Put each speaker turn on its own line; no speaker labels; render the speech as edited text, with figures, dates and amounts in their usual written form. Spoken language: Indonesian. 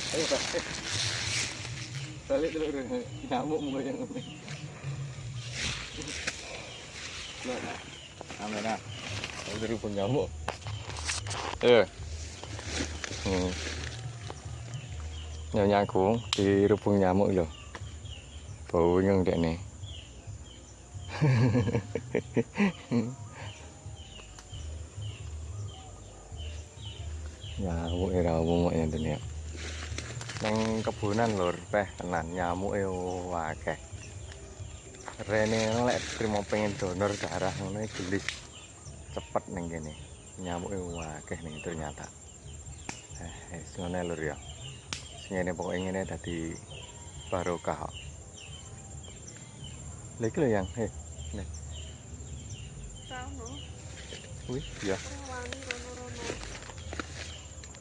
Ayo Pak. Balik dulu nyamuk mulu yang ini. Loh, kamera. Dari pun nyamuk. Nyonya aku di rubung nyamuk loh. Baunya udah nih. Nyamuk era umum yang dunia. Neng kebunan lur, tenan nyamuk akeh. Rene lek trimo pengen donor darah ngono gelis cepet ning kene. Nyamuk akeh ning ternyata. Ngono lur ya. Ngene pokoke ngene dadi barokah. Lha iki lho yang, nih.
Rano.
Wih, ya.
Ora wani rono-rono.